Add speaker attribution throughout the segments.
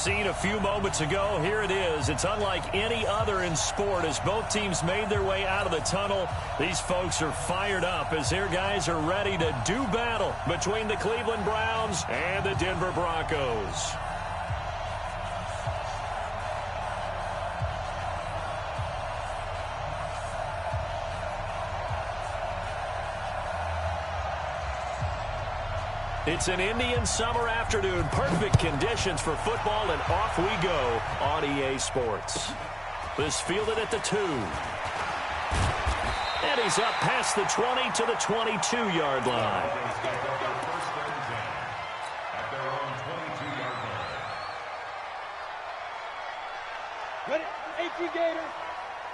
Speaker 1: scene a few moments ago. Here it is. It's unlike any other in sport as both teams made their way out of the tunnel. These folks are fired up as their guys are ready to do battle between the Cleveland Browns and the Denver Broncos. It's an Indian summer afternoon. Perfect conditions for football, and off we go on EA Sports. This fielded at the 2. And he's up past the 20 to the 22-yard line.
Speaker 2: Ready? HE Gator.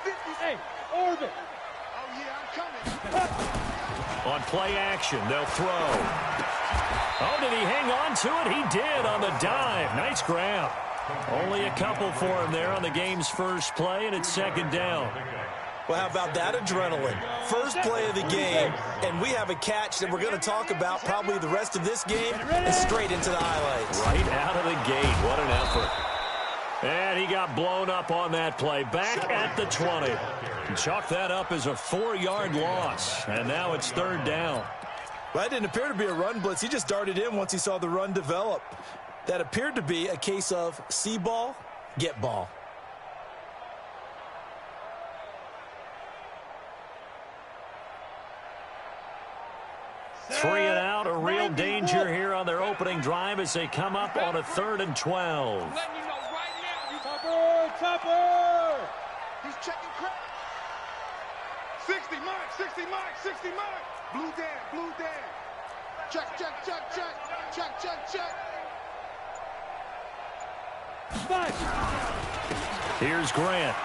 Speaker 2: 58. Orbit.
Speaker 3: Oh, yeah, I'm coming.
Speaker 1: On play action, they'll throw. Oh, did he hang on to it? He did on the dive. Nice grab. Only a couple for him there on the game's first play, and it's second down.
Speaker 4: Well, how about that adrenaline? First play of the game, and we have a catch that we're going to talk about probably the rest of this game and straight into the highlights.
Speaker 1: Right out of the gate. What an effort. And he got blown up on that play. Back at the 20. Chalk that up as a 4-yard loss, and now it's third down.
Speaker 4: Well, that didn't appear to be a run blitz. He just darted in once he saw the run develop. That appeared to be a case of see ball, get ball.
Speaker 1: Three and out, a real danger here on their opening drive as they come up on a 3rd and 12.
Speaker 2: Topper!
Speaker 3: He's checking crap. 60 mark, 60 mark, 60 mark. Blue Dan, blue Dan. Check, check, check, check. Check, check, check.
Speaker 1: Here's Grant.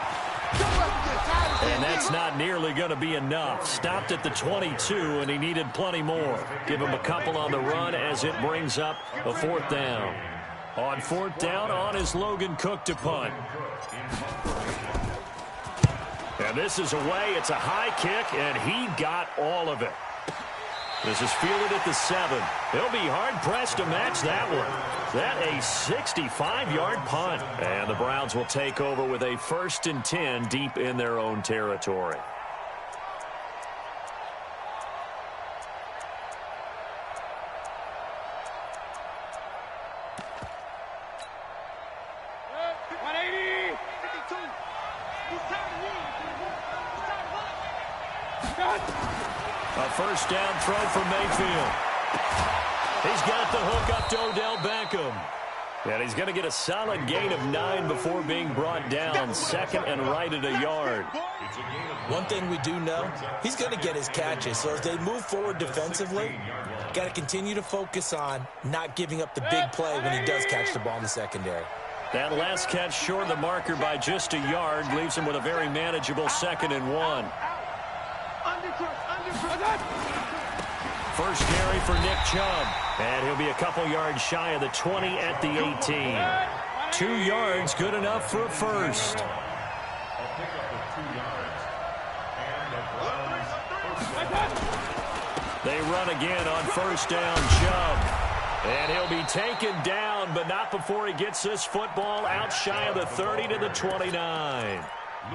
Speaker 1: And that's not nearly going to be enough. Stopped at the 22, and he needed plenty more. Give him a couple on the run as it brings up a 4th down. On 4th down, on is Logan Cook to punt. And this is away. It's a high kick, and he got all of it. This is fielded at the 7. They'll be hard-pressed to match that one. That a 65-yard punt. And the Browns will take over with a 1st and 10 deep in their own territory. A 1st down throw for Mayfield. He's got the hook up to Odell Beckham. And he's going to get a solid gain of 9 before being brought down. 2nd and right at a yard.
Speaker 4: One thing we do know, he's going to get his catches. So as they move forward defensively, got to continue to focus on not giving up the big play when he does catch the ball in the secondary.
Speaker 1: That last catch short of the marker by just a yard leaves him with a very manageable 2nd and 1. First carry for Nick Chubb. And he'll be a couple yards shy of the 20 at the 18. 2 yards, good enough for a first. They run again on 1st down, Chubb. And he'll be taken down, but not before he gets this football out shy of the 30 to the 29.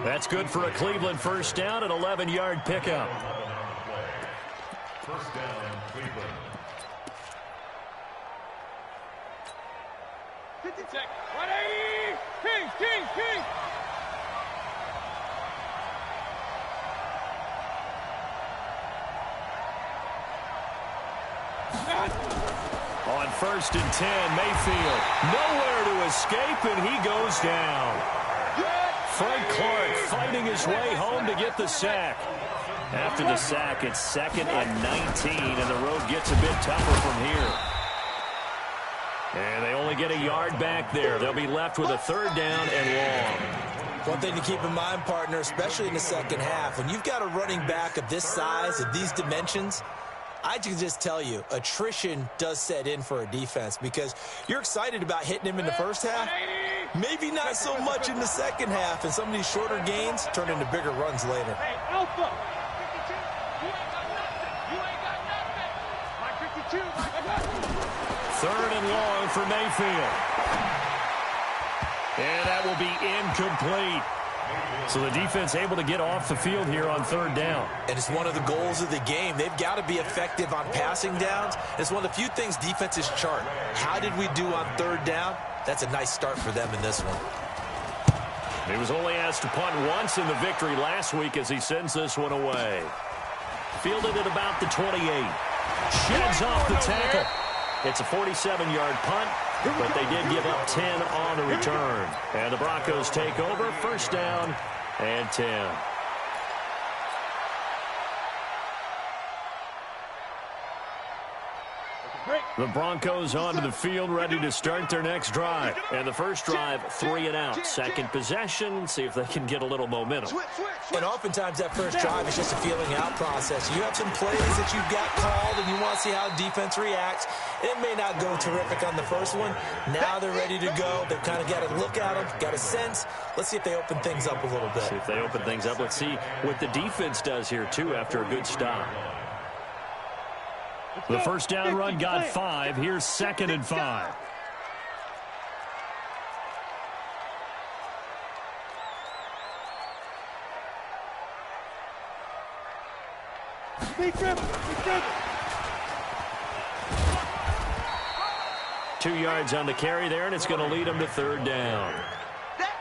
Speaker 1: That's good for a Cleveland 1st down, an 11-yard pickup.
Speaker 5: 1st down, Cleveland.
Speaker 2: 50 check. 180. Kings.
Speaker 1: On 1st and 10, Mayfield. Nowhere to escape, and he goes down. Frank Clark fighting his way home to get the sack. After the sack, it's 2nd and 19, and the road gets a bit tougher from here. And they only get a yard back there. They'll be left with a 3rd down and long.
Speaker 4: One thing to keep in mind, partner, especially in the second half, when you've got a running back of this size, of these dimensions, I can just tell you, attrition does set in for a defense because you're excited about hitting him in the first half. Maybe not so much in the second half, and some of these shorter gains turn into bigger runs later.
Speaker 2: Hey, Alpha. 52.
Speaker 1: 3rd and long for Mayfield. And that will be incomplete. So the defense able to get off the field here on third down.
Speaker 4: And it's one of the goals of the game. They've got to be effective on passing downs. It's one of the few things defenses chart. How did we do on third down? That's a nice start for them in this one.
Speaker 1: He was only asked to punt once in the victory last week as he sends this one away. Fielded at about the 28. Sheds off the tackle. It's a 47-yard punt, but they did give up 10 on the return. And the Broncos take over, first down and 10. The Broncos onto the field, ready to start their next drive. And the first drive, 3 and out. Second possession, see if they can get a little momentum.
Speaker 4: And oftentimes that first drive is just a feeling out process. You have some plays that you've got called, and you want to see how the defense reacts. It may not go terrific on the first one. Now they're ready to go. They've kind of got to look at them, got a sense. Let's see if they open things up a little bit.
Speaker 1: See if they open things up. Let's see what the defense does here, too, after a good stop. The first down run got 5. Here's 2nd and 5.
Speaker 2: Big trip.
Speaker 1: 2 yards on the carry there, and it's going to lead them to third down.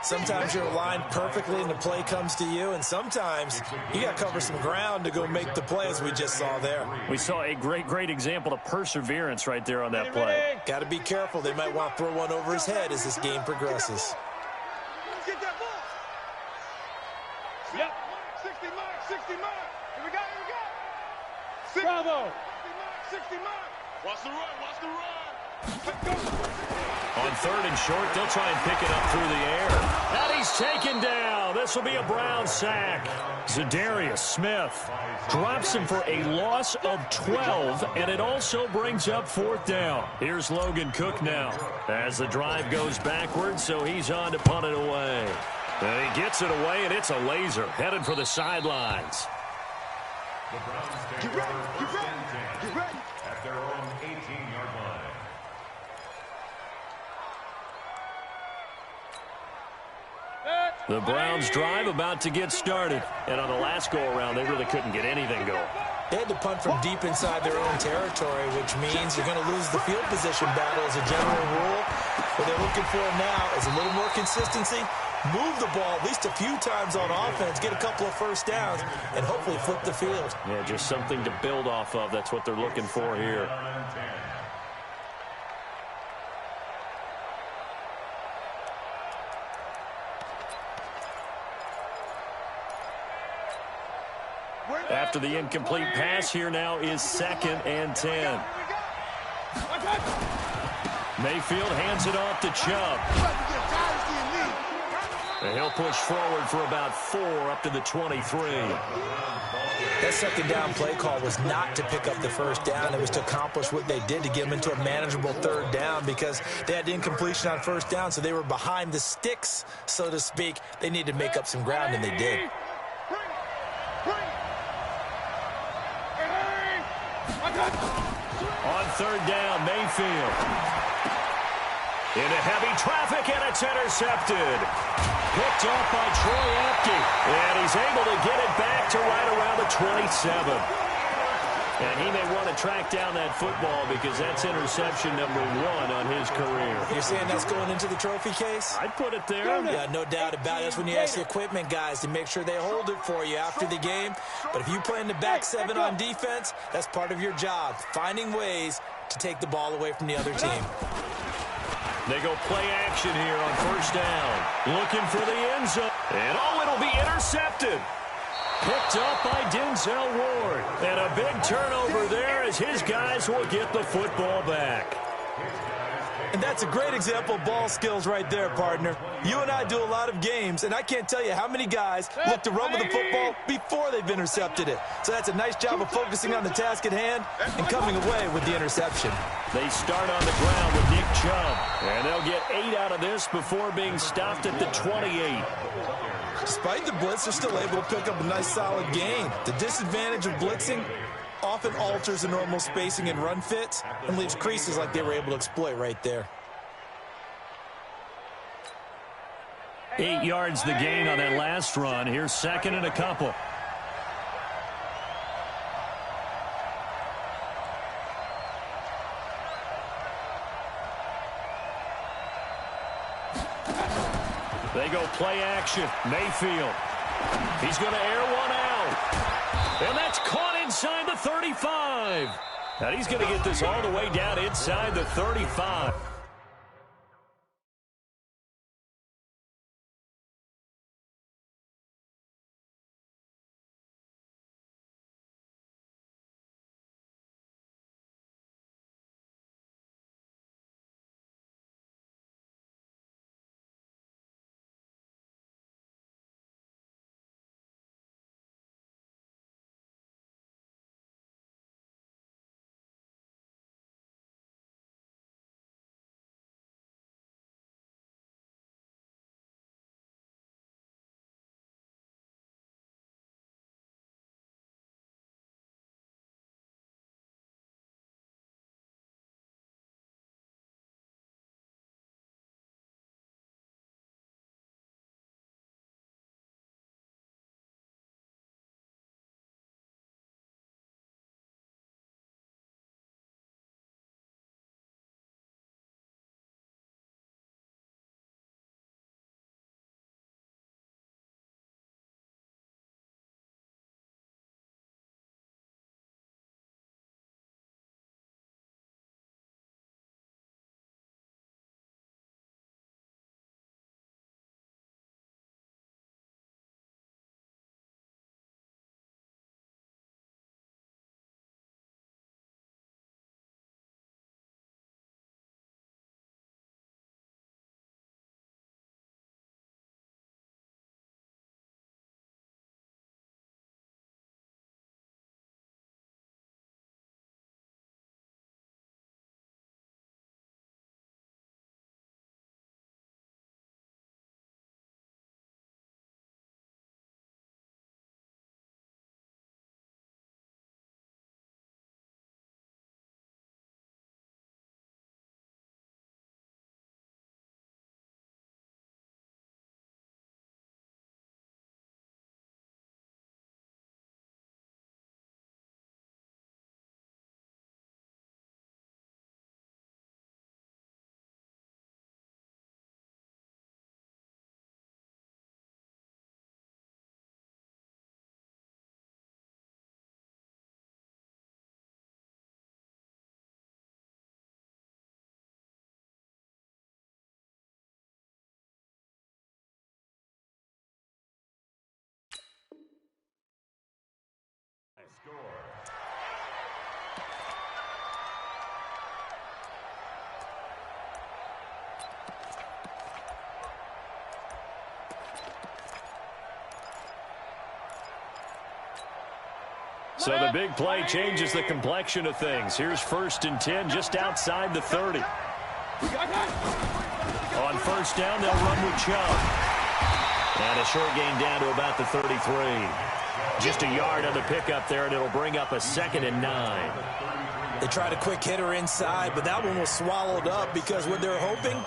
Speaker 4: Sometimes you're aligned perfectly and the play comes to you, and sometimes you got to cover some ground to go make the play, as we just saw there.
Speaker 1: We saw a great example of perseverance right there on that play.
Speaker 4: Got to be careful. They might want to throw one over his head as this game progresses.
Speaker 3: Get that ball.
Speaker 2: Yep.
Speaker 3: 60 mark, 60 mark. Here we go, here we go. 60
Speaker 2: Bravo.
Speaker 3: mark, 60 mark. Watch the run, watch the run. Go.
Speaker 1: On third and short, they'll try and pick it up through the air. And he's taken down. This will be a Brown sack. Zadarius Smith drops him for a loss of 12, and it also brings up fourth down. Here's Logan Cook now as the drive goes backwards, so he's on to punt it away. And he gets it away, and it's a laser headed for the sidelines.
Speaker 3: Get ready, get ready, get ready.
Speaker 5: At their own 18-yard line.
Speaker 1: The Browns drive about to get started. And on the last go-around, they really couldn't get anything going.
Speaker 4: They had to punt from deep inside their own territory, which means you're going to lose the field position battle as a general rule. What they're looking for now is a little more consistency, move the ball at least a few times on offense, get a couple of first downs, and hopefully flip the field.
Speaker 1: Yeah, just something to build off of. That's what they're looking for here. After the incomplete pass, here now is 2nd and 10. Mayfield hands it off to Chubb. And he'll push forward for about 4 up to the 23.
Speaker 4: That second down play call was not to pick up the first down. It was to accomplish what they did to get them into a manageable third down because they had incompletion on first down, so they were behind the sticks, so to speak. They needed to make up some ground, and they did.
Speaker 1: On third down, Mayfield. Into heavy traffic, and it's intercepted. Picked off by Troy Apke. And he's able to get it back to right around the 27. And he may want to track down that football because that's interception number 1 on his career.
Speaker 4: You're saying that's going into the trophy case?
Speaker 1: I'd put it there.
Speaker 4: Yeah, no doubt about it. That's when you ask the equipment guys to make sure they hold it for you after the game. But if you play in the back 7 on defense, that's part of your job, finding ways to take the ball away from the other team.
Speaker 1: They go play action here on first down. Looking for the end zone. And it'll be intercepted. Picked up by Denzel Ward. And a big turnover there as his guys will get the football back.
Speaker 4: And that's a great example of ball skills right there, partner. You and I do a lot of games, and I can't tell you how many guys look to run with the football before they've intercepted it. So that's a nice job of focusing on the task at hand and coming away with the interception.
Speaker 1: They start on the ground with Nick Chubb. And they'll get 8 out of this before being stopped at the 28.
Speaker 4: Despite the blitz, they're still able to pick up a nice solid gain. The disadvantage of blitzing often alters the normal spacing and run fits and leaves creases like they were able to exploit right there.
Speaker 1: 8 yards the gain on that last run. Here's second and a couple. They go play action. Mayfield. He's going to air one out. And that's caught inside the 35. And he's going to get this all the way down inside the 35. So the big play changes the complexion of things. Here's 1st and 10 just outside the 30. On first down, they'll run with Chubb. And a short gain down to about the 33. Just a yard on the pickup there, and it'll bring up a 2nd and 9.
Speaker 4: They tried a quick hitter inside, but that one was swallowed up because what they're hoping,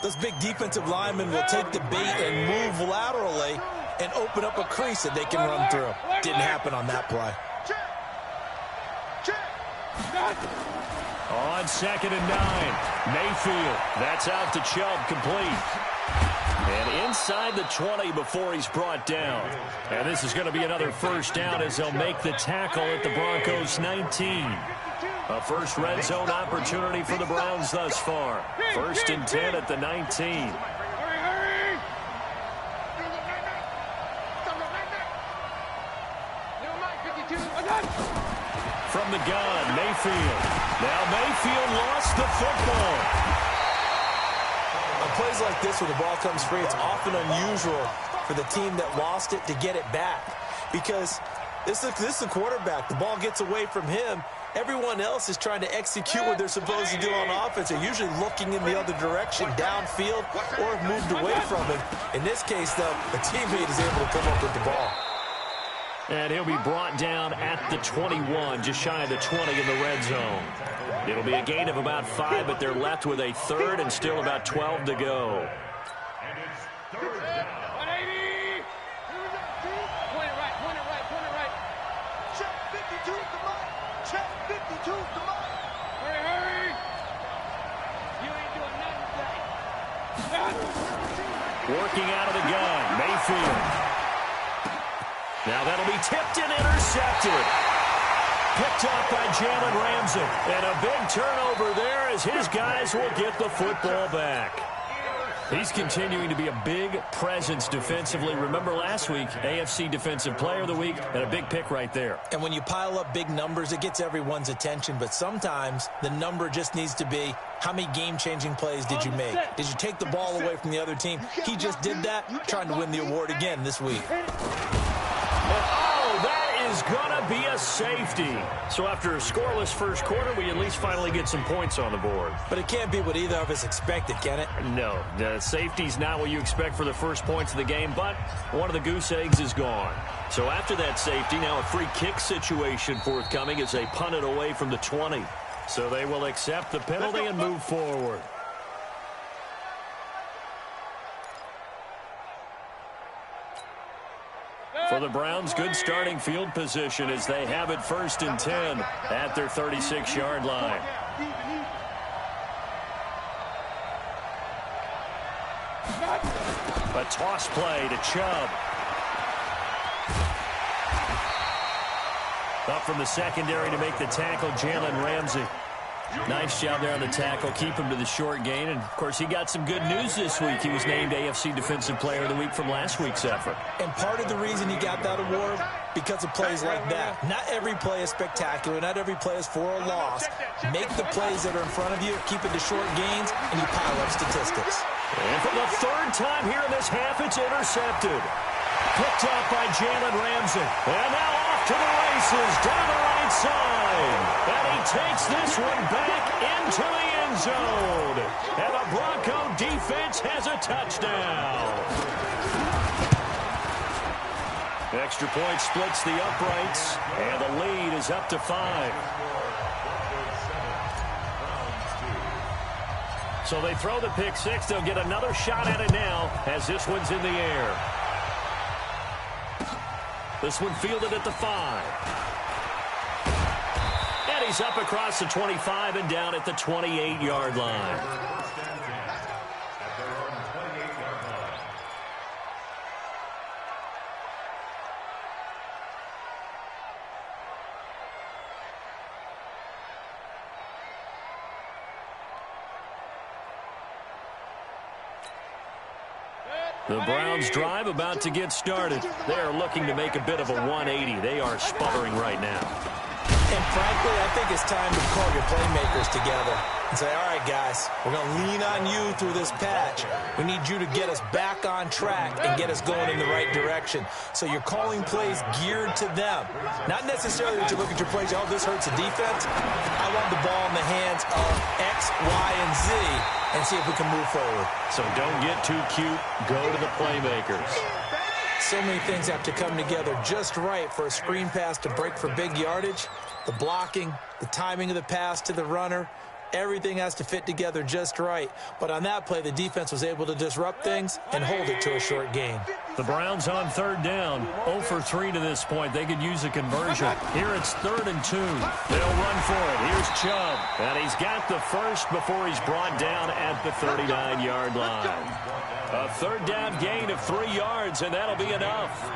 Speaker 4: those big defensive linemen will take the bait and move laterally and open up a crease that they can run through. Didn't happen on that play.
Speaker 1: On 2nd and 9, Mayfield. That's out to Chubb, complete. And inside the 20 before he's brought down. And this is going to be another first down as they'll make the tackle at the Broncos 19. A first red zone opportunity for the Browns thus far. 1st and 10 at the 19. From the gun, Mayfield. Now Mayfield lost the football.
Speaker 4: On plays like this where the ball comes free, it's often unusual for the team that lost it to get it back. Because this is the quarterback. The ball gets away from him. Everyone else is trying to execute what they're supposed to do on offense. They're usually looking in the other direction, downfield, or have moved away from him. In this case, though, a teammate is able to come up with the ball.
Speaker 1: And he'll be brought down at the 21, just shy of the 20 in the red zone. It'll be a gain of about 5, but they're left with a 3rd and still about 12 to go.
Speaker 5: And it's 3rd down.
Speaker 1: Working out of the gun, Mayfield. Now that'll be tipped and intercepted. Picked up by Jalen Ramsey. And a big turnover there as his guys will get the football back. He's continuing to be a big presence defensively. Remember last week, AFC Defensive Player of the Week, and a big pick right there.
Speaker 4: And when you pile up big numbers, it gets everyone's attention. But sometimes the number just needs to be, how many game-changing plays did you make? Did you take the ball away from the other team? He just did that, trying to win the award again this week.
Speaker 1: Oh, that is going to be a safety. So after a scoreless first quarter, we at least finally get some points on the board.
Speaker 4: But it can't be what either of us expected, can it?
Speaker 1: No, the safety's not what you expect for the first points of the game, but one of the goose eggs is gone. So after that safety, now a free kick situation forthcoming as they punt it away from the 20. So they will accept the penalty and move forward. For the Browns, good starting field position as they have it 1st and 10 at their 36-yard line. A toss play to Chubb. Up from the secondary to make the tackle, Jalen Ramsey. Nice job there on the tackle. Keep him to the short gain. And, of course, he got some good news this week. He was named AFC Defensive Player of the Week from last week's effort.
Speaker 4: And part of the reason he got that award, because of plays like that. Not every play is spectacular. Not every play is for a loss. Make the plays that are in front of you, keep it to short gains, and you pile up statistics.
Speaker 1: And for the third time here in this half, it's intercepted. Picked up by Jalen Ramsey. And now off to the races down the right side. And he takes this one back into the end zone. And the Bronco defense has a touchdown. Extra point splits the uprights. And the lead is up to 5. So they throw the pick six. They'll get another shot at it now as this one's in the air. This one fielded at the 5. And he's up across the 25 and down at the 28-yard line. The Browns drive about to get started. They are looking to make a bit of a 180. They are sputtering right now.
Speaker 4: And frankly, I think it's time to call your playmakers together and say, all right, guys, we're going to lean on you through this patch. We need you to get us back on track and get us going in the right direction. So you're calling plays geared to them. Not necessarily that you look at your plays, oh, this hurts the defense. I want the ball in the hands of X, Y, and Z and see if we can move forward.
Speaker 1: So don't get too cute. Go to the playmakers.
Speaker 4: So many things have to come together just right for a screen pass to break for big yardage. The blocking, the timing of the pass to the runner, everything has to fit together just right. But on that play, the defense was able to disrupt things and hold it to a short gain.
Speaker 1: The Browns on 3rd down, 0 for 3 to this point. They could use a conversion. Here it's 3rd and 2. They'll run for it. Here's Chubb. And he's got the first before he's brought down at the 39-yard line. A 3rd down gain of 3 yards, and that'll be enough.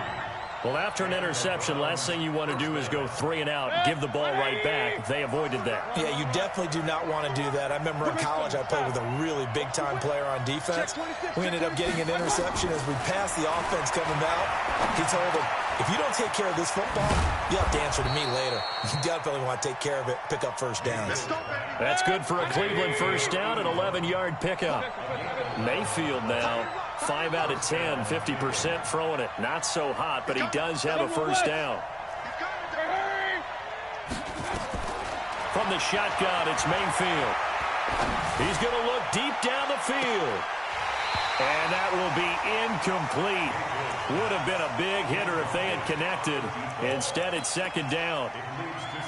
Speaker 1: Well, after an interception, last thing you want to do is go 3 and out, give the ball right back. They avoided that.
Speaker 4: Yeah, you definitely do not want to do that. I remember in college I played with a really big-time player on defense. We ended up getting an interception as we passed the offense coming out. He told him, if you don't take care of this football, you have to answer to me later. You definitely want to take care of it, pick up first downs.
Speaker 1: That's good for a Cleveland first down, an 11-yard pickup. Mayfield now, 5 out of 10, 50% throwing it. Not so hot, but he does have a first down. From the shotgun, it's Mayfield. He's going to look deep down the field. And that will be incomplete. Would have been a big hitter if they had connected. Instead, it's 2nd down.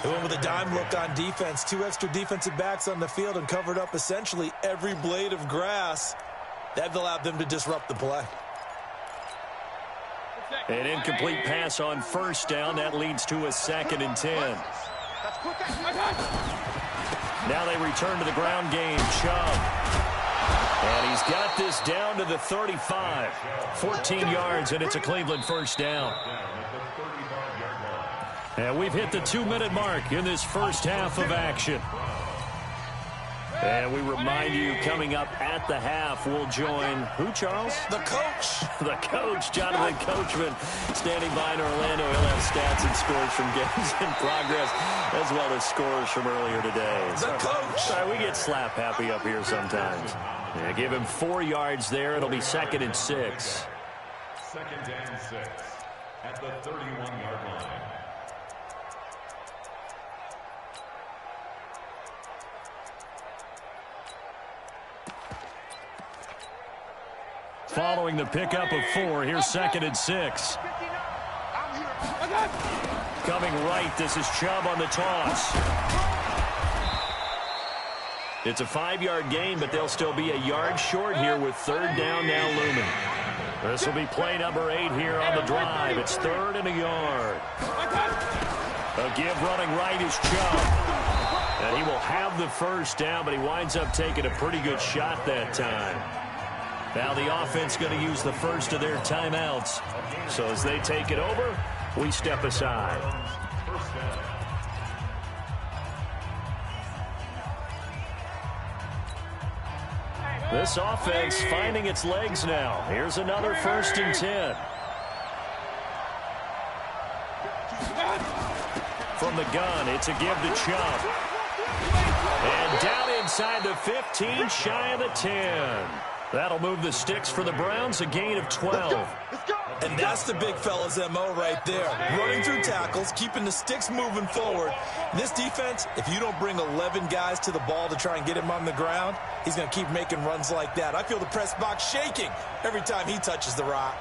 Speaker 4: They went with a dime look on defense. 2 extra defensive backs on the field and covered up essentially every blade of grass. That allowed them to disrupt the play.
Speaker 1: An incomplete pass on first down. That leads to a 2nd and 10. Now they return to the ground game. Chubb. And he's got this down to the 35. 14 yards, and it's a Cleveland first down. And we've hit the 2-minute mark in this first half of action. And we remind you, coming up at the half, we'll join who, Charles?
Speaker 4: The coach.
Speaker 1: The coach, Jonathan Coachman, standing by in Orlando. He'll have stats and scores from games in progress, as well as scores from earlier today.
Speaker 4: The coach.
Speaker 1: Sorry, we get slap happy up here sometimes. Yeah, give him 4 yards there. It'll be 2nd and 6.
Speaker 5: 2nd and 6 at the 31-yard line.
Speaker 1: Following the pickup of 4, here's 2nd and 6. Coming right, this is Chubb on the toss. It's a 5-yard gain, but they'll still be a yard short here with 3rd down now looming. This will be play number 8 here on the drive. It's 3rd and a yard. A give running right is Chubb. And he will have the first down, but he winds up taking a pretty good shot that time. Now the offense going to use the first of their timeouts. So as they take it over, we step aside. This offense finding its legs now. Here's another 1st and 10. From the gun, it's a give to Chubb. And down inside the 15, shy of the 10. That'll move the sticks for the Browns, a gain of 12.
Speaker 4: And that's the big fella's MO right there. Running through tackles, keeping the sticks moving forward. This defense, if you don't bring 11 guys to the ball to try and get him on the ground, he's going to keep making runs like that. I feel the press box shaking every time he touches the rock.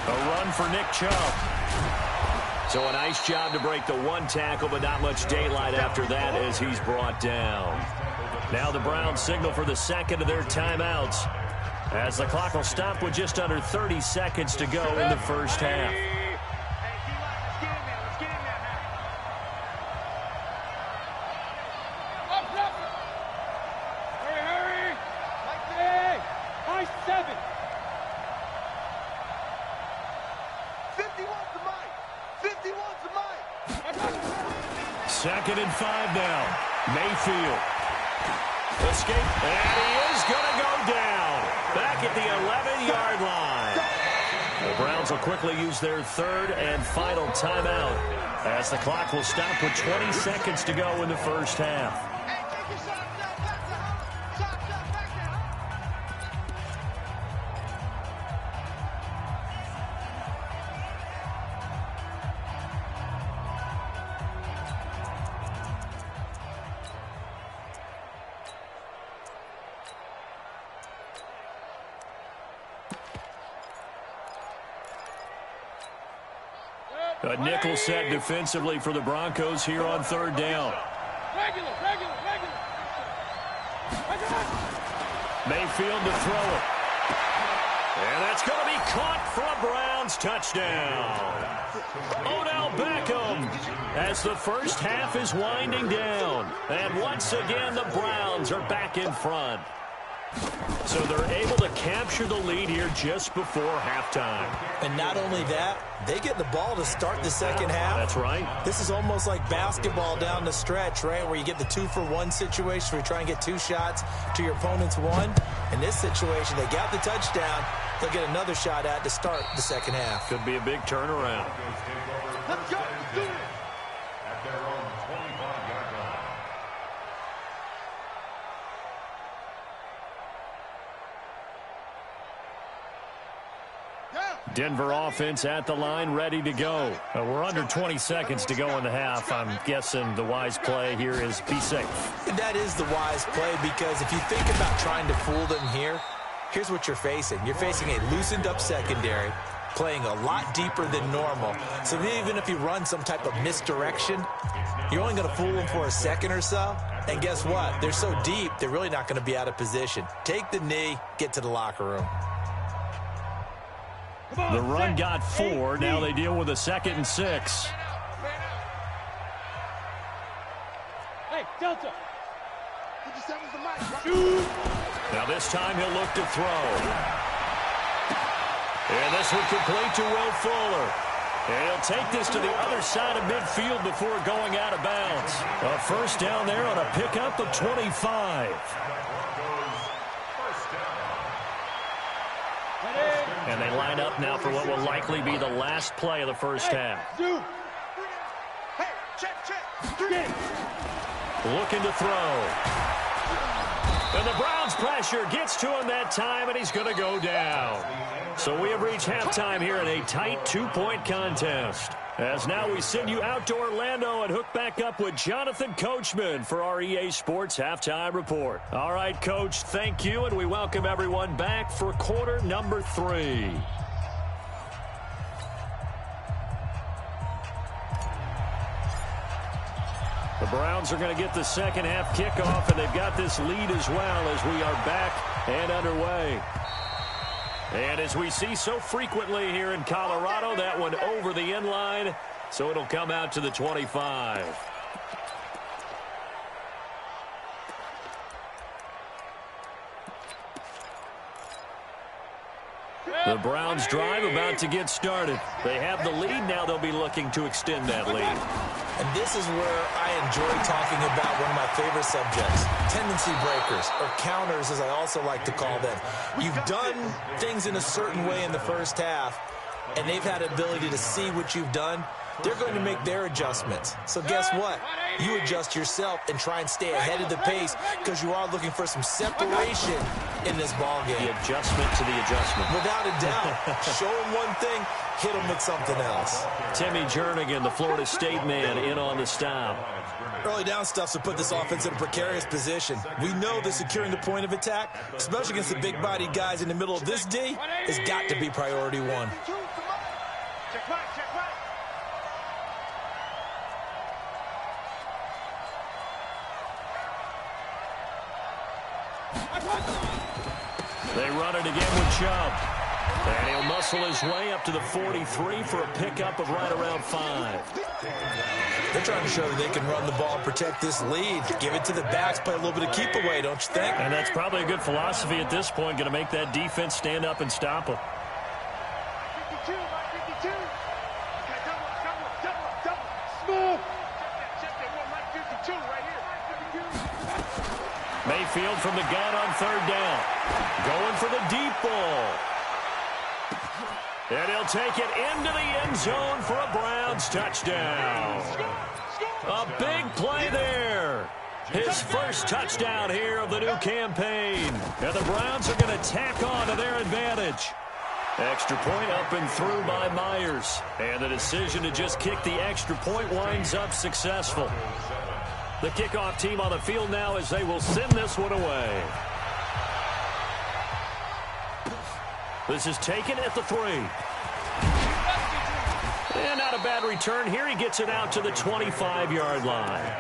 Speaker 1: A run for Nick Chubb. So a nice job to break the 1 tackle, but not much daylight after that as he's brought down. Now the Browns signal for the 2nd of their timeouts, as the clock will stop with just under 30 seconds to go in the first half.
Speaker 2: Hurry! High 7.
Speaker 3: 51's the mic. 51's the mic.
Speaker 1: 2nd and 5 now. Mayfield. Escape, and he is going to go down. Back at the 11-yard line. The Browns will quickly use their 3rd and final timeout, as the clock will stop with 20 seconds to go in the first half. A nickel set defensively for the Broncos here on 3rd down.
Speaker 2: Regular.
Speaker 1: Mayfield to throw it. And that's going to be caught for a Browns touchdown. Odell Beckham as the first half is winding down. And once again, the Browns are back in front. So they're able to capture the lead here just before halftime.
Speaker 4: And not only that, they get the ball to start the second half.
Speaker 1: That's right.
Speaker 4: This is almost like basketball down the stretch, right, where you get the 2-for-1 situation where you try and get 2 shots to your opponent's 1. In this situation, they got the touchdown. They'll get another shot at to start the second half.
Speaker 1: Could be a big turnaround.
Speaker 3: Let's go. Let's do it.
Speaker 5: At their own 25-yard line.
Speaker 1: Denver offense at the line, ready to go. We're under 20 seconds to go in the half. I'm guessing the wise play here is be safe.
Speaker 4: That is the wise play, because if you think about trying to fool them here, here's what you're facing. You're facing a loosened up secondary, playing a lot deeper than normal. So even if you run some type of misdirection, you're only going to fool them for a second or so. And guess what? They're so deep, they're really not going to be out of position. Take the knee, get to the locker room.
Speaker 1: The run got 4. Now they deal with a 2nd and 6.
Speaker 2: Hey, Delta.
Speaker 3: 57's the mic.
Speaker 1: Now this time he'll look to throw. And this one complete to Will Fuller. And he'll take this to the other side of midfield before going out of bounds. A first down there on a pickup of 25. And they line up now for what will likely be the last play of the first half.
Speaker 3: Hey, check.
Speaker 1: Looking to throw. And the Browns pressure gets to him that time, and he's going to go down. So we have reached halftime here in a tight 2-point contest. As now we send you out to Orlando and hook back up with Jonathan Coachman for our EA Sports Halftime Report. All right, Coach, thank you, and we welcome everyone back for quarter number 3. The Browns are going to get the second half kickoff, and they've got this lead as well as we are back and underway. And as we see so frequently here in Colorado, that one over the end line, so it'll come out to the 25. The Browns drive about to get started. They have the lead. Now they'll be looking to extend that lead.
Speaker 4: And this is where I enjoy talking about one of my favorite subjects, tendency breakers, or counters as I also like to call them. You've done things in a certain way in the first half, and they've had the ability to see what you've done. They're going to make their adjustments. So guess what? You adjust yourself and try and stay ahead of the pace because you are looking for some separation in this ball game.
Speaker 1: The adjustment to the adjustment.
Speaker 4: Without a doubt. Show them one thing, hit them with something else.
Speaker 1: Timmy Jernigan, the Florida State man, in on the stop.
Speaker 4: Early down stuff to put this offense in a precarious position. We know that securing the point of attack, especially against the big-bodied guys in the middle of this D, has got to be priority one.
Speaker 3: Check right.
Speaker 1: They run it again with Chubb. And he'll muscle his way up to the 43 for a pickup of right around 5.
Speaker 4: They're trying to show that they can run the ball and protect this lead. Give it to the backs, play a little bit of keep away, don't you think?
Speaker 1: And that's probably a good philosophy at this point, going to make that defense stand up and stop them.
Speaker 3: 52, 52. Okay, double. Smooth. Check that one, Mike 52 right here.
Speaker 1: Mayfield from the gun on third down. Going for the deep ball. And he'll take it into the end zone for a Browns touchdown. A big play there. His first touchdown here of the new campaign. And the Browns are going to tack on to their advantage. Extra point up and through by Myers. And the decision to just kick the extra point winds up successful. The kickoff team on the field now as they will send this one away. This is taken at the 3. And not a bad return here. He gets it out to the 25-yard line.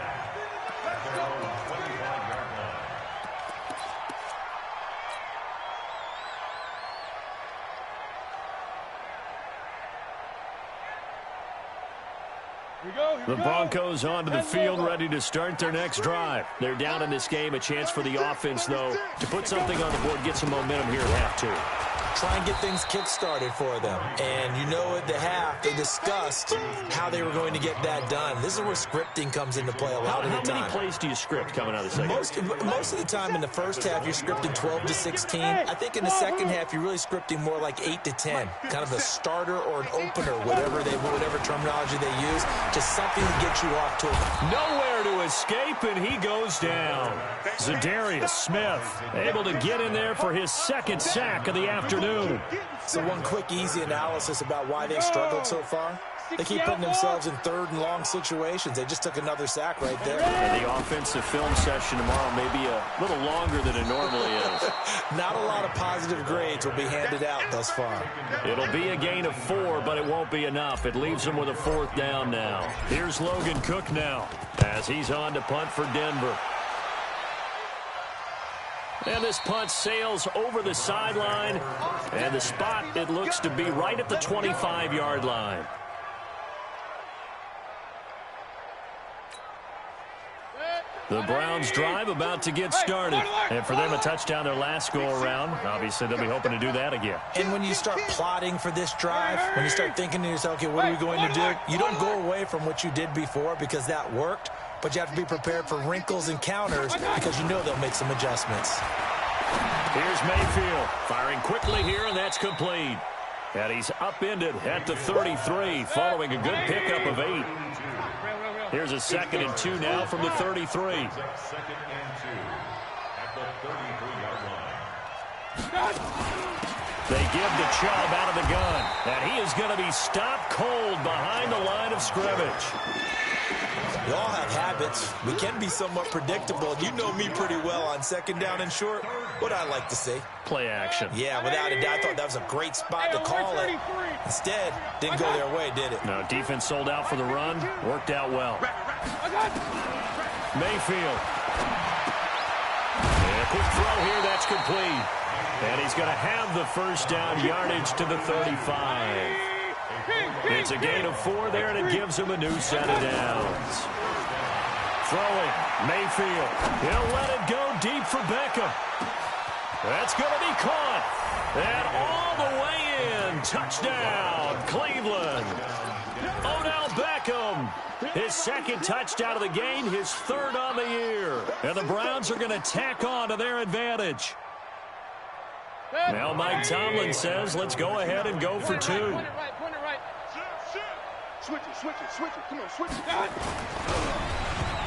Speaker 1: The Broncos onto the field, ready to start their next drive. They're down in this game. A chance for the offense, though, to put something on the board, get some momentum here at half 2.
Speaker 4: Try and get things kick-started for them. And you know at the half, they discussed how they were going to get that done. This is where scripting comes into play a lot of the time.
Speaker 1: How many plays do you script coming out of the second half?
Speaker 4: Most of the time in the first half, you're scripting 12 to 16. I think in the second half, you're really scripting more like 8 to 10. Kind of a starter or an opener, whatever terminology they use, just something to get you off to it.
Speaker 1: Nowhere to escape, and he goes down. Zadarius Smith able to get in there for his second sack of the afternoon.
Speaker 4: So one quick, easy analysis about why they've struggled so far. They keep putting themselves in third and long situations. They just took another sack right there.
Speaker 1: And the offensive film session tomorrow may be a little longer than it normally is.
Speaker 4: Not a lot of positive grades will be handed out thus far.
Speaker 1: It'll be a gain of 4, but it won't be enough. It leaves them with a 4th down now. Here's Logan Cook now as he's on to punt for Denver. And this punt sails over the sideline. And the spot, it looks to be right at the 25-yard line. The Browns drive about to get started. And for them, a touchdown their last go-around. Obviously, they'll be hoping to do that again.
Speaker 4: And when you start plotting for this drive, when you start thinking to yourself, okay, what are we going to do? You don't go away from what you did before because that worked, but you have to be prepared for wrinkles and counters because you know they'll make some adjustments.
Speaker 1: Here's Mayfield firing quickly here, and that's complete. And he's upended at the 33 following a good pickup of 8. Here's a 2nd and 2 now from the 33.
Speaker 5: 2nd and 2 at the 33-yard line.
Speaker 1: They give the Chubb out of the gun, and he is going to be stopped cold behind the line of scrimmage.
Speaker 4: We all have habits. We can be somewhat predictable. You know me pretty well on 2nd down and short. What I like to see.
Speaker 1: Play action.
Speaker 4: Yeah, without a doubt, I thought that was a great spot to call it. Instead, didn't go their way, did it?
Speaker 1: No, defense sold out for the run. Worked out well. Mayfield. And a quick throw here. That's complete. And he's going to have the first down yardage to the 35. It's a gain of 4 there, and it gives him a new set of downs. Throwing, Mayfield. He'll let it go deep for Beckham. That's going to be caught. And all the way in. Touchdown, Cleveland. Odell Beckham. His 2nd touchdown of the game, his 3rd on the year. And the Browns are going to tack on to their advantage. Now Mike Tomlin says, let's go ahead and go for 2.
Speaker 2: Point it right.
Speaker 3: Switch it. Come on, switch it.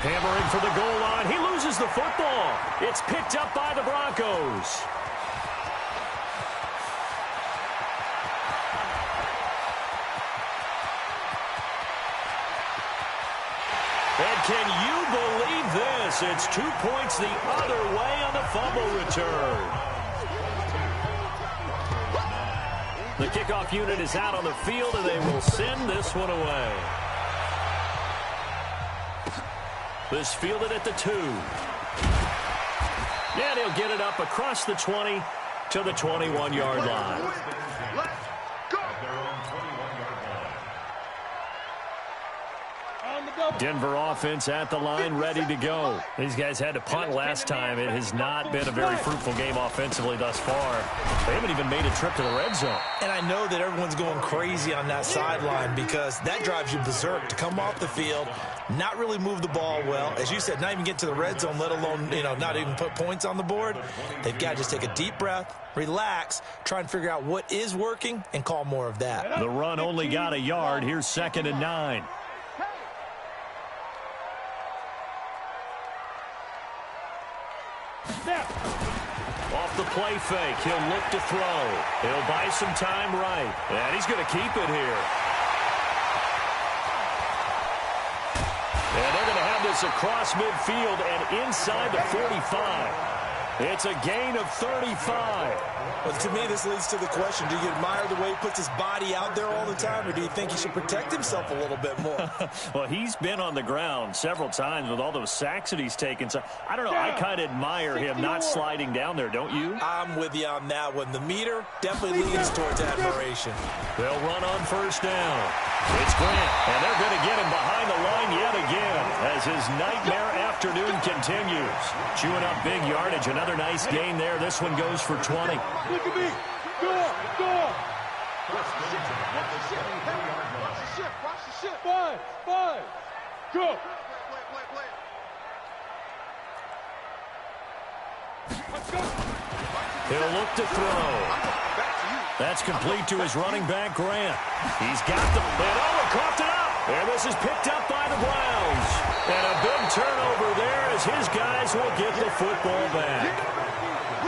Speaker 1: Hammering for the goal line. He loses the football. It's picked up by the Broncos. And can you believe this? It's 2 points the other way on the fumble return. The kickoff unit is out on the field, and they will send this one away. This fielded at the 2. And he'll get it up across the 20 to the 21-yard line.
Speaker 3: Let's go.
Speaker 1: Denver offense at the line, ready to go. These guys had to punt last time. It has not been a very fruitful game offensively thus far. They haven't even made a trip to the red zone.
Speaker 4: And I know that everyone's going crazy on that sideline because that drives you berserk to come off the field, not really move the ball well. As you said, not even get to the red zone, let alone, not even put points on the board. They've got to just take a deep breath, relax, try and figure out what is working, and call more of that.
Speaker 1: The run only got a yard. Here's 2nd and 9. Off the play fake, he'll look to throw. He'll buy some time right, and he's going to keep it here. And they're going to have this across midfield and inside the 45. It's a gain of 35.
Speaker 4: Well, to me, this leads to the question, do you admire the way he puts his body out there all the time, or do you think he should protect himself a little bit more?
Speaker 1: Well, he's been on the ground several times with all those sacks that he's taken. So, I don't know, I kind of admire him not sliding down there, don't you?
Speaker 4: I'm with you on that one. The meter definitely leans towards admiration.
Speaker 1: They'll run on first down. It's Grant, and they're going to get him behind the line yet again as his nightmare afternoon continues. Chewing up big yardage, another nice gain there. This one goes for 20.
Speaker 2: Look at me. Go.
Speaker 3: Watch the ship.
Speaker 2: 5. Go.
Speaker 3: Play.
Speaker 2: Let's go.
Speaker 1: He'll look to throw.
Speaker 3: Back to you.
Speaker 1: That's complete to his running back, Grant. He's got the... And coughed it up. And this is picked up by the Browns. And a big turnover there as his guys will get the football back.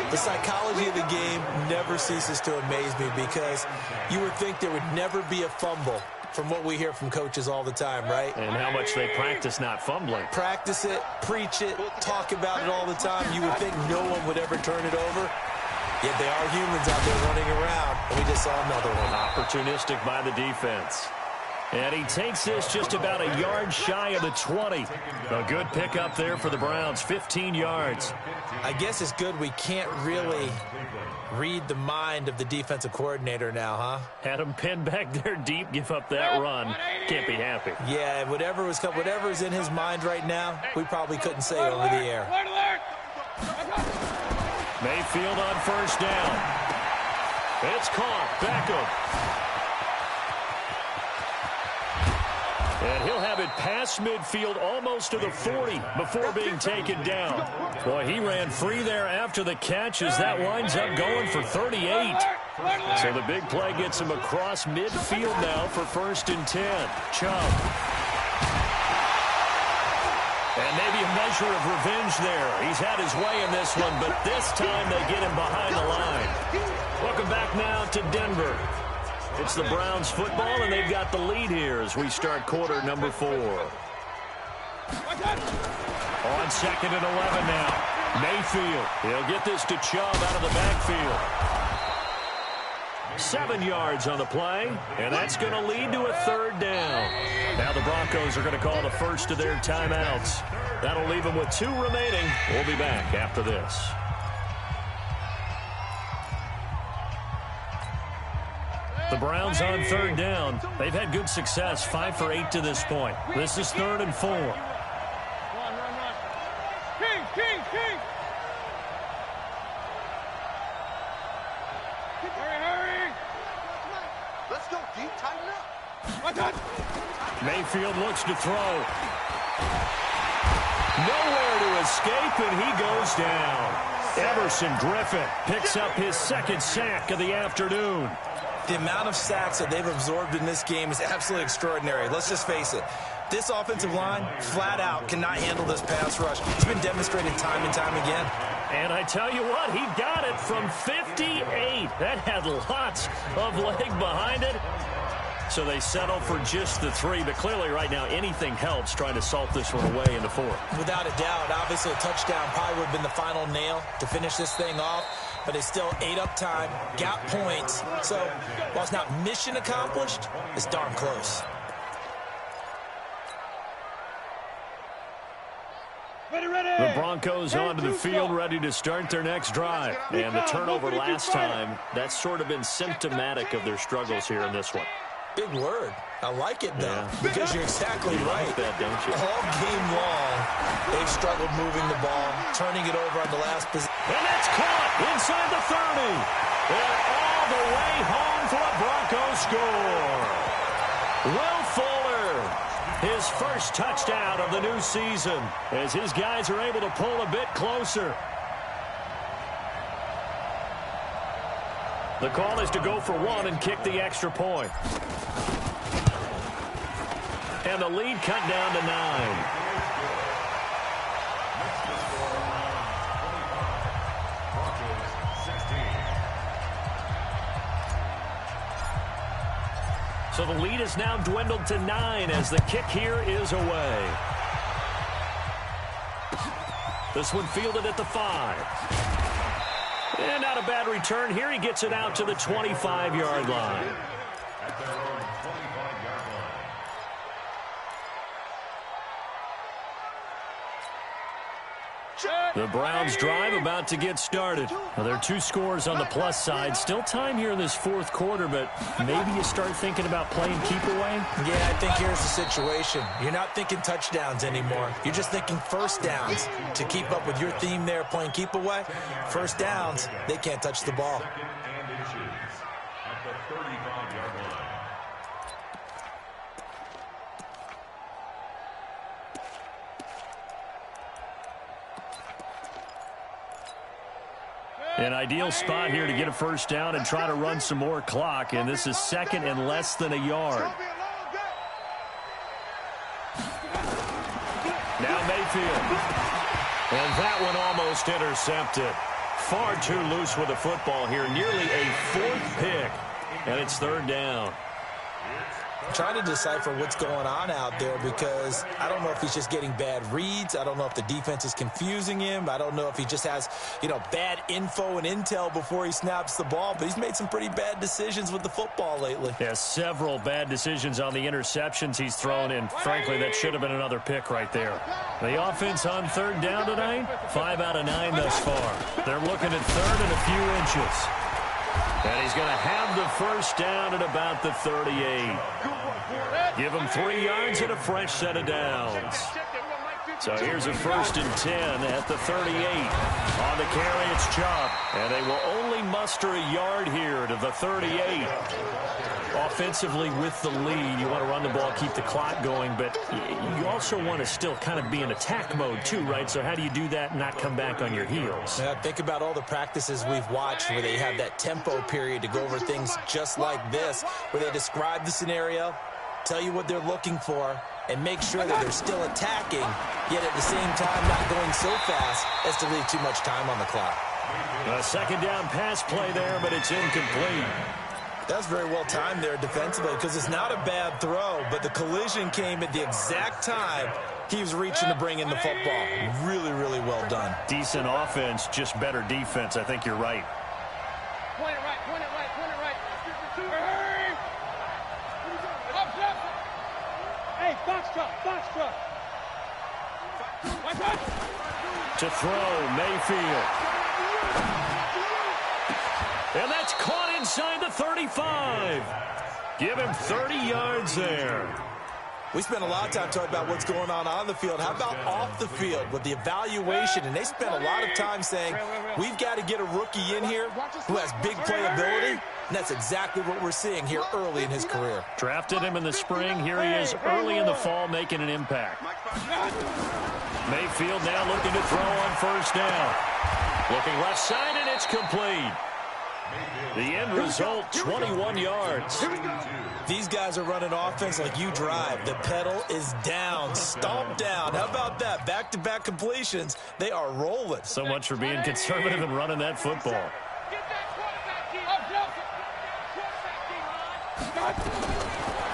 Speaker 4: The psychology of the game never ceases to amaze me because you would think there would never be a fumble from what we hear from coaches all the time, right?
Speaker 1: And how much they practice not fumbling.
Speaker 4: Practice it, preach it, talk about it all the time. You would think no one would ever turn it over. Yet they are humans out there running around, and we just saw another one.
Speaker 1: Opportunistic by the defense. And he takes this just about a yard shy of the 20. A good pickup there for the Browns, 15 yards.
Speaker 4: I guess it's good we can't really read the mind of the defensive coordinator now, huh?
Speaker 1: Had him pinned back there deep, give up that run. Can't be happy.
Speaker 4: Yeah, whatever's in his mind right now, we probably couldn't say over the air.
Speaker 1: Mayfield on first down. It's caught. Beckham. And he'll have it past midfield almost to the 40 before being taken down. Boy, he ran free there after the catch as that winds up going for 38. So the big play gets him across midfield now for 1st and 10. Chubb. And maybe a measure of revenge there. He's had his way in this one, but this time they get him behind the line. Welcome back now to Denver. It's the Browns football, and they've got the lead here as we start quarter number 4. On 2nd and 11 now. Mayfield. He'll get this to Chubb out of the backfield. 7 yards on the play, and that's going to lead to a 3rd down. Now the Broncos are going to call the first of their timeouts. That'll leave them with 2 remaining. We'll be back after this. The Browns on 3rd down. They've had good success, 5 for 8 to this point. This is 3rd and 4.
Speaker 2: Run. King. Hurry.
Speaker 3: Let's go, deep, tighten up.
Speaker 1: Mayfield looks to throw. Nowhere to escape, and he goes down. Everson Griffin picks up his 2nd sack of the afternoon.
Speaker 4: The amount of sacks that they've absorbed in this game is absolutely extraordinary. Let's just face it. This offensive line, flat out, cannot handle this pass rush. It's been demonstrated time and time again.
Speaker 1: And I tell you what, he got it from 58. That had lots of leg behind it. So they settle for just the 3. But clearly right now, anything helps trying to salt this one away in the 4th.
Speaker 4: Without a doubt, obviously a touchdown probably would have been the final nail to finish this thing off. But it's still 8 up time, got points. So while it's not mission accomplished, it's darn close.
Speaker 1: The Broncos onto the field, ready to start their next drive. And the turnover last time, that's sort of been symptomatic of their struggles here in this one.
Speaker 4: Big word. I like it, though, because you're exactly right.
Speaker 1: Like that, don't you?
Speaker 4: All game long, they've struggled moving the ball, turning it over on the last possession.
Speaker 1: And that's caught inside the 30. And all the way home for a Broncos score. Will Fuller, his first touchdown of the new season, as his guys are able to pull a bit closer. The call is to go for 1 and kick the extra point. And the lead cut down to 9. So the lead is now dwindled to 9 as the kick here is away. This one fielded at the 5. And not a bad return here. He gets it out to the 25-yard line.
Speaker 5: At their own 25-yard line.
Speaker 1: The Browns drive about to get started. Well, there are 2 scores on the plus side. Still time here in this 4th quarter, but maybe you start thinking about playing keep away?
Speaker 4: Yeah, I think here's the situation. You're not thinking touchdowns anymore. You're just thinking first downs. To keep up with your theme there, playing keep away, first downs, they can't touch the ball.
Speaker 5: 2nd and inches at the 35-yard line.
Speaker 1: An ideal spot here to get a first down and try to run some more clock, and this is 2nd and less than a yard. Now Mayfield. And that one almost intercepted. Far too loose with the football here. Nearly a 4th pick, and it's 3rd down.
Speaker 4: Trying to decipher what's going on out there because I don't know if he's just getting bad reads. I don't know if the defense is confusing him. I don't know if he just has, bad info and intel before he snaps the ball. But he's made some pretty bad decisions with the football lately.
Speaker 1: Yeah, several bad decisions on the interceptions he's thrown in. Frankly, that should have been another pick right there. The offense on third down tonight, 5 out of 9 thus far. They're looking at third and a few inches. And he's going to have the first down at about the 38. Give him 3 yards and a fresh set of downs. So here's a 1st and 10 at the 38. On the carry, it's Chubb. And they will only muster a yard here to the 38. Offensively with the lead, you want to run the ball, keep the clock going, but you also want to still kind of be in attack mode too, right? So how do you do that and not come back on your heels?
Speaker 4: Yeah, think about all the practices we've watched where they have that tempo period to go over things just like this, where they describe the scenario, tell you what they're looking for, and make sure that they're still attacking, yet at the same time not going so fast as to leave too much time on the clock.
Speaker 1: A second down pass play there, but it's incomplete.
Speaker 4: That's very well timed there defensively because it's not a bad throw, but the collision came at the exact time he was reaching to bring in the football. Really, really well done.
Speaker 1: Decent offense, just better defense. I think you're right.
Speaker 2: Point it right, point it right, point it right. Hurry! Up. Hey, box truck. Watch out!
Speaker 1: To throw, Mayfield. And that's caught inside the 35. Give him 30 yards there.
Speaker 4: We spent a lot of time talking about what's going on the field. How about off the field with the evaluation? And they spent a lot of time saying, we've got to get a rookie in here who has big playability. And that's exactly what we're seeing here early in his career.
Speaker 1: Drafted him in the spring. Here he is early in the fall making an impact. Mayfield now looking to throw on first down. Looking left side, and it's complete. The end result, 21 yards.
Speaker 4: These guys are running offense like you drive. The pedal is down, stomped down. How about that? Back-to-back completions. They are rolling.
Speaker 1: So much for being conservative and running that football.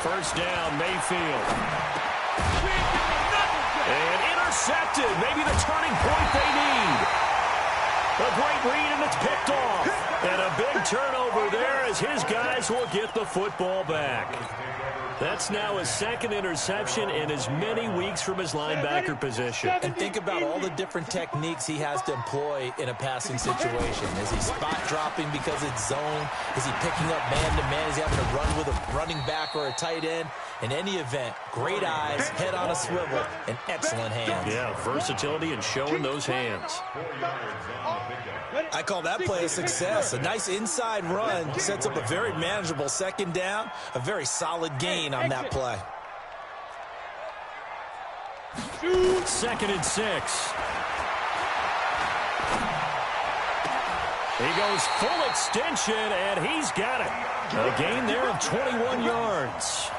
Speaker 1: First down, Mayfield. And intercepted. Maybe the turning point they need. A great read, and it's picked off. And a big turnover there as his guys will get the football back. That's now his second interception in as many weeks from his linebacker position.
Speaker 4: And think about all the different techniques he has to employ in a passing situation. Is he spot dropping because it's zone? Is he picking up man-to-man? Is he having to run with a running back or a tight end? In any event, great eyes, head on a swivel, and excellent hands.
Speaker 1: Yeah, versatility and showing those hands.
Speaker 4: I call that play a success. A nice inside run sets up a very manageable second down, a very solid gain on that play.
Speaker 1: 2nd and 6. He goes full extension, and he's got it. A gain there of 21 yards.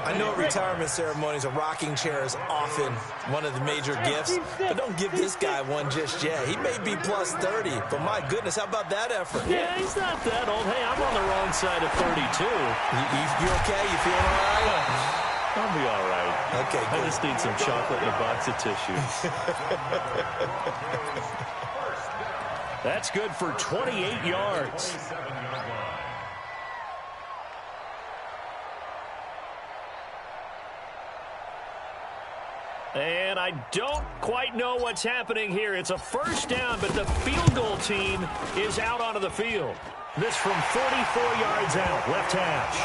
Speaker 4: I know at retirement ceremonies, a rocking chair is often one of the major gifts, but don't give this guy one just yet. He may be plus 30, but my goodness, how about that effort?
Speaker 1: Yeah, he's not that old. Hey, I'm on the wrong side of 32.
Speaker 4: You okay? You feeling all right?
Speaker 1: I'll be all right.
Speaker 4: Okay, good.
Speaker 1: I just need some chocolate and a box of tissues. That's good for 28 yards. And I don't quite know what's happening here. It's a first down, but the field goal team is out onto the field. This from 44 yards out, left hash.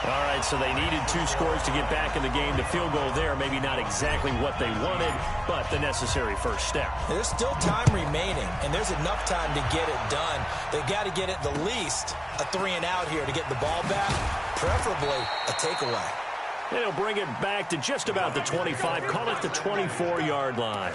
Speaker 1: All right, so they needed 2 scores to get back in the game. The field goal there, maybe not exactly what they wanted, but the necessary first step.
Speaker 4: There's still time remaining, and there's enough time to get it done. They've got to get at the least a 3-and-out here to get the ball back, preferably a takeaway.
Speaker 1: They'll bring it back to just about the 25, call it the 24-yard line.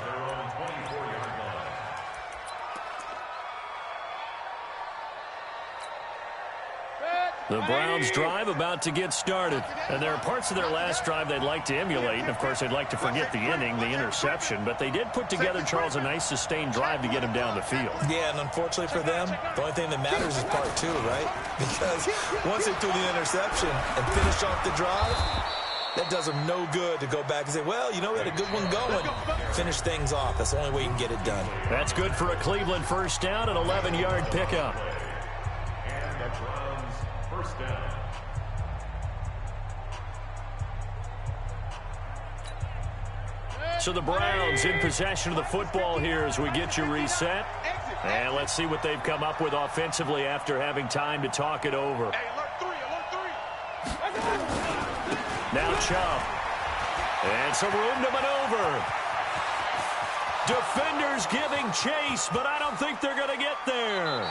Speaker 1: The Browns' drive about to get started. And there are parts of their last drive they'd like to emulate. And, of course, they'd like to forget the inning, the interception. But they did put together, Charles, a nice sustained drive to get him down the field.
Speaker 4: Yeah, and unfortunately for them, the only thing that matters is part two, right? Because once they threw the interception and finished off the drive, that does them no good to go back and say, well, you know, we had a good one going. Finish things off. That's the only way you can get it done.
Speaker 1: That's good for a Cleveland first down, an 11-yard pickup.
Speaker 5: And the Browns first down.
Speaker 1: So the Browns in possession of the football here as we get you reset. And let's see what they've come up with offensively after having time to talk it over.
Speaker 3: Hey, alert three.
Speaker 1: Now Chubb. And some room to maneuver. Defenders giving chase, but I don't think they're going to get there.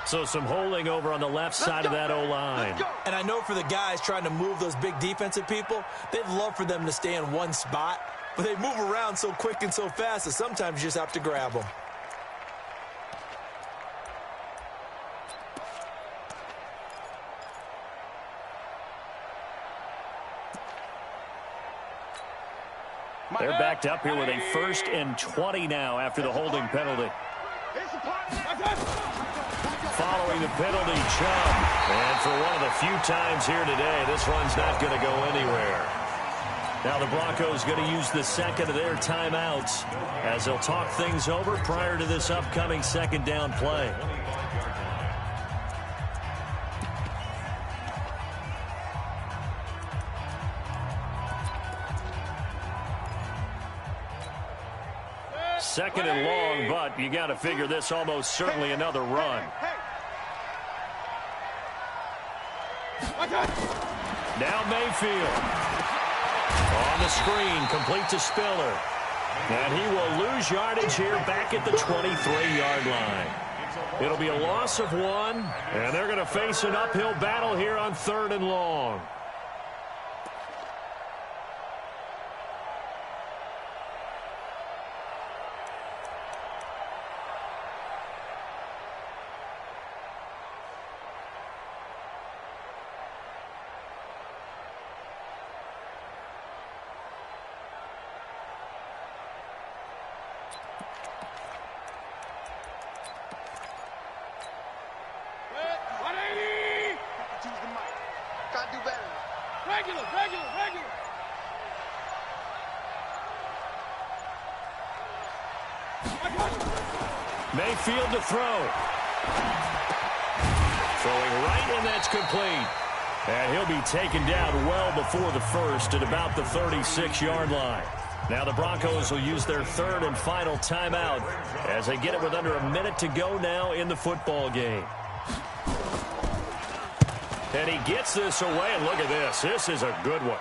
Speaker 1: So some holding over on the left side of that O-line.
Speaker 4: And I know for the guys trying to move those big defensive people, they'd love for them to stay in one spot, but they move around so quick and so fast that sometimes you just have to grab them.
Speaker 1: They're backed up here with a 1st and 20 now after the holding penalty. Following the penalty, Chubb. And for one of the few times here today, this one's not going to go anywhere. Now the Broncos going to use the second of their timeouts as they'll talk things over prior to this upcoming second down play. Second and long, but you got to figure this almost certainly another run. Now Mayfield. On the screen, complete to Spiller. And he will lose yardage here back at the 23-yard line. It'll be a loss of 1, and they're going to face an uphill battle here on 3rd and long.
Speaker 2: Regular.
Speaker 1: Mayfield to throw. Throwing right, and that's complete. And he'll be taken down well before the first at about the 36-yard line. Now the Broncos will use their 3rd and final timeout as they get it with under a minute to go now in the football game. And he gets this away, and look at this. This is a good one.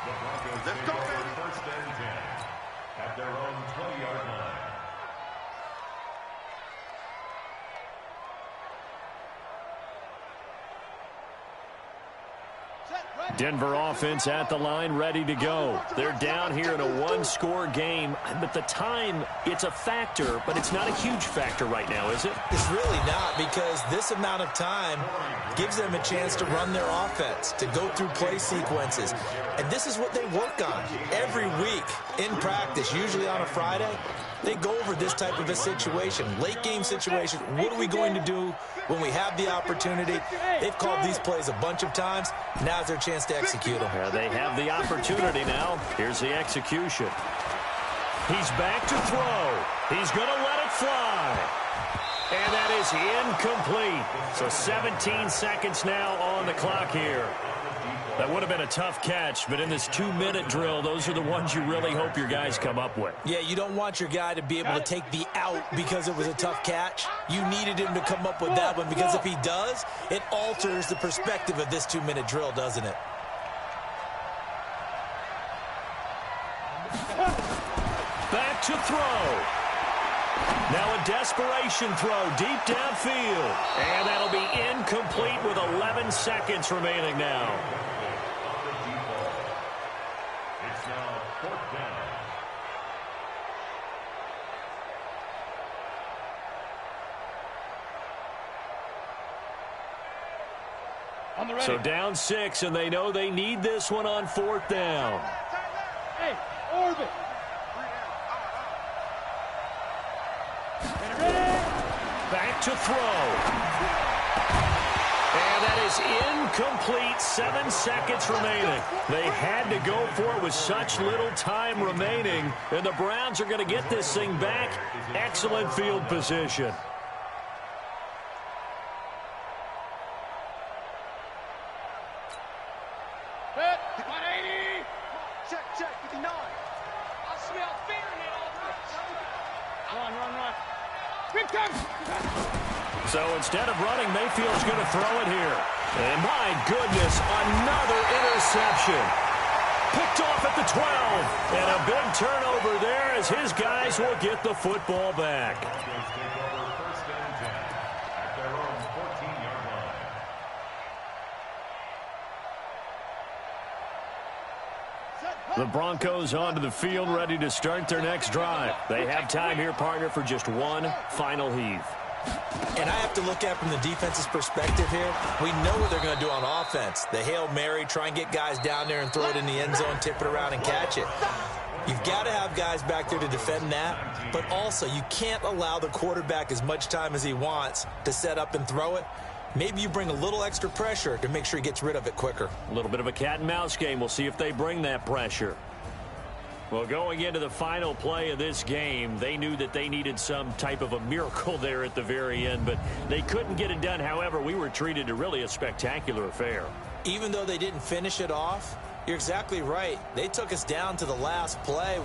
Speaker 5: The Broncos take over 1st and 10 at their own 20-yard line.
Speaker 1: Denver offense at the line, ready to go. They're down here in a 1-score game, but the time, it's a factor, but it's not a huge factor right now, is it?
Speaker 4: It's really not, because this amount of time gives them a chance to run their offense, to go through play sequences. And this is what they work on every week in practice, usually on a Friday. They go over this type of a situation, late game situation. What are we going to do when we have the opportunity? They've called these plays a bunch of times. Now's their chance to execute them.
Speaker 1: They have the opportunity now. Here's the execution. He's back to throw. He's going to let it fly. And that is incomplete. So 17 seconds now on the clock here. That would have been a tough catch, but in this 2-minute drill, those are the ones you really hope your guys come up with.
Speaker 4: Yeah, you don't want your guy to be able to take the out because it was a tough catch. You needed him to come up with that one, because if he does, it alters the perspective of this 2-minute drill, doesn't it?
Speaker 1: Back to throw. Now a desperation throw deep downfield. And that'll be incomplete with 11 seconds remaining now. So down 6, and they know they need this one on 4th down.
Speaker 2: Hey, orbit.
Speaker 1: Back to throw. And that is incomplete. 7 seconds remaining. They had to go for it with such little time remaining. And the Browns are going to get this thing back. Excellent field position.
Speaker 2: Hit. 180.
Speaker 3: Check, 59.
Speaker 2: I smell fingernails. Run. Big time.
Speaker 1: So instead of running, Mayfield's going to throw it here. And my goodness, another interception. Picked off at the 12. And a big turnover there as his guys will get the football back. The Broncos onto the field, ready to start their next drive. They have time here, partner, for just one final heave.
Speaker 4: And I have to look at from the defense's perspective here. We know what they're going to do on offense. The Hail Mary, try and get guys down there and throw it in the end zone, tip it around and catch it. You've got to have guys back there to defend that, but also you can't allow the quarterback as much time as he wants to set up and throw it. Maybe you bring a little extra pressure to make sure he gets rid of it quicker.
Speaker 1: A little bit of a cat and mouse game. We'll see if they bring that pressure. Well, going into the final play of this game, they knew that they needed some type of a miracle there at the very end, but they couldn't get it done. However, we were treated to really a spectacular affair.
Speaker 4: Even though they didn't finish it off, you're exactly right. They took us down to the last play.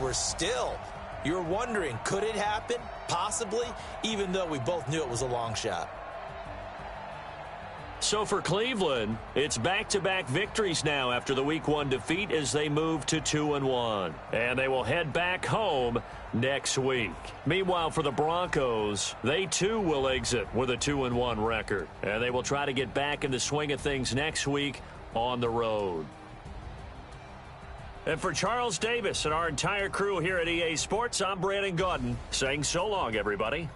Speaker 4: You're wondering, could it happen? Possibly, even though we both knew it was a long shot.
Speaker 1: So for Cleveland, it's back-to-back victories now after the Week 1 defeat as they move to 2-1. And they will head back home next week. Meanwhile, for the Broncos, they too will exit with a 2-1 record. And they will try to get back in the swing of things next week on the road. And for Charles Davis and our entire crew here at EA Sports, I'm Brandon Gaudin saying so long, everybody.